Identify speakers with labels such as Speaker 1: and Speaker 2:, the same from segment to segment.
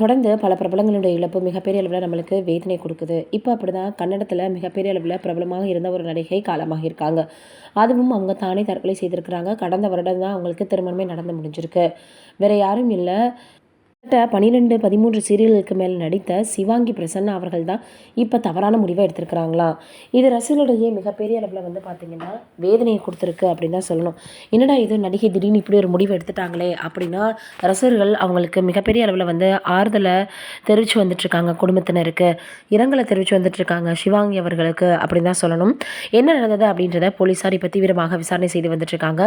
Speaker 1: தொடர்ந்து பல பிரபலங்களுடைய இழப்பு மிகப்பெரிய அளவில் நம்மளுக்கு வேதனை கொடுக்குது. இப்போ அப்படிதான் கன்னடத்தில் மிகப்பெரிய அளவில் பிரபலமாக இருந்த ஒரு நடிகை காலமாகியிருக்காங்க. அதுவும் அவங்க தானே தற்கொலை செய்திருக்கிறாங்க. கடந்த வருடம் தான் அவங்களுக்கு திருமணமே நடந்து முடிஞ்சிருக்கு. வேற யாரும் இல்லை, 12, 13 சீரியல்களுக்கு மேல் நடித்த சிவாங்கி பிரசன்னா அவர்கள் தான் இப்போ தவறான முடிவை எடுத்திருக்கிறாங்களாம். இது ரசிகர்களிடையே மிகப்பெரிய அளவில் பார்த்தீங்கன்னா வேதனையை கொடுத்துருக்கு அப்படின்னு தான் சொல்லணும். என்னடா இது, நடிகை திடீர்னு இப்படி ஒரு முடிவு எடுத்துட்டாங்களே அப்படின்னா ரசிகர்கள் அவங்களுக்கு மிகப்பெரிய அளவில் ஆறுதலை தெரிவித்து வந்துட்டுருக்காங்க. குடும்பத்தினருக்கு இரங்கலை தெரிவித்து வந்துட்டுருக்காங்க சிவாங்கி அவர்களுக்கு அப்படின்னு தான் சொல்லணும். என்ன நடந்தது அப்படின்றத போலீஸார் இப்போ தீவிரமாக விசாரணை செய்து வந்துட்டுருக்காங்க.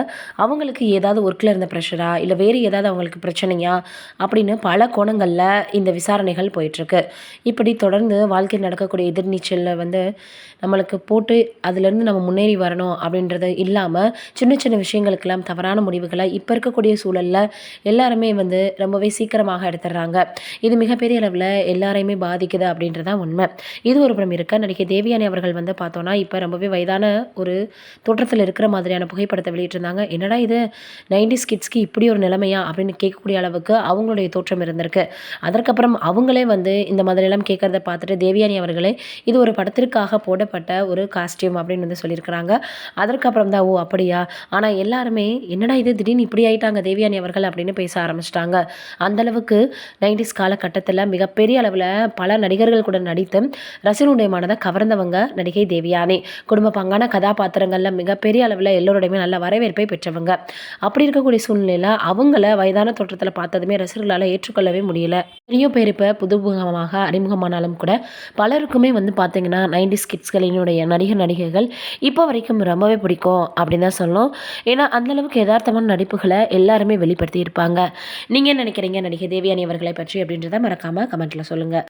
Speaker 1: அவங்களுக்கு ஏதாவது ஒர்க்கில் இருந்த ப்ரெஷரா இல்லை வேறு ஏதாவது அவங்களுக்கு பிரச்சனையா அப்படின்னு பல கோணங்களில் இந்த விசாரணைகள் போயிட்டுருக்கு. இப்படி தொடர்ந்து வாழ்க்கையில் நடக்கக்கூடிய எதிர்நீச்சலில் நம்மளுக்கு போட்டு அதுலேருந்து நம்ம முன்னேறி வரணும் அப்படின்றது இல்லாமல் சின்ன சின்ன விஷயங்களுக்கெல்லாம் தவறான முடிவுகளை இப்போ இருக்கக்கூடிய சூழலில் எல்லாருமே ரொம்பவே சீக்கிரமாக எடுத்துடுறாங்க. இது மிகப்பெரிய அளவில் எல்லாரையுமே பாதிக்குது அப்படின்றதான் உண்மை. இது ஒரு புறம் இருக்க, நடிகை தேவயானி அவர்கள் பார்த்தோன்னா இப்போ ரொம்பவே வயதான ஒரு தோற்றத்தில் இருக்கிற மாதிரியான புகைப்படத்தை வெளியிட்டிருந்தாங்க. என்னடா இது, 90s கிட்ஸ்க்கு இப்படி ஒரு நிலைமையா அப்படின்னு கேட்கக்கூடிய அளவுக்கு அவங்களுடைய தோற்றம் இருந்திருக்கு. அதற்கப்புறம் அவங்களே இந்த மாதிரியெல்லாம் கேட்கறத பார்த்துட்டு தேவயானி அவர்களே இது ஒரு படத்திற்காக போடப்பட்ட ஒரு காஸ்டியூம் அப்படின்னு சொல்லியிருக்கிறாங்க. அதற்கப்புறம் தான் ஓ அப்படியா, ஆனால் எல்லாருமே என்னடா இது திடீர்னு இப்படி ஆயிட்டாங்க தேவயானி அவர்கள் அப்படின்னு பேச ஆரம்பிச்சிட்டாங்க. அந்தளவுக்கு 90s காலகட்டத்தில் மிகப்பெரிய அளவில் பல நடிகர்கள் கூட நடித்து ரசிகனுடைய மனதை கவர்ந்தவங்க நடிகை தேவயானி. குடும்ப பங்கான கதாபாத்திரங்களில் மிகப்பெரிய அளவில் எல்லோருடையுமே நல்ல வரவேற்பை பெற்றவங்க. அப்படி இருக்கக்கூடிய சூழ்நிலையில் அவங்கள வயதான தோற்றத்தில் பார்த்ததுமே ரசிகர்களால் ஏற்றுக்கொள்ளவே முடியல. நிறைய பேர் இப்போ புதுமுகமாக அறிமுகமானாலும் கூட பலருக்குமே பார்த்தீங்கன்னா 90s கிட்ஸ்களினுடைய நடிகர்கள் இப்போ வரைக்கும் ரொம்பவே பிடிக்கும் அப்படின்னு தான் சொல்லணும். ஏன்னா அந்தளவுக்கு யதார்த்தமான நடிப்புகளை எல்லாருமே வெளிப்படுத்தி இருப்பாங்க. நீங்கள் என்ன நினைக்கிறீங்க நடிகை தேவயானி அவர்களை பற்றி அப்படின்றத மறக்காமல் கமெண்ட்டில் சொல்லுங்கள்.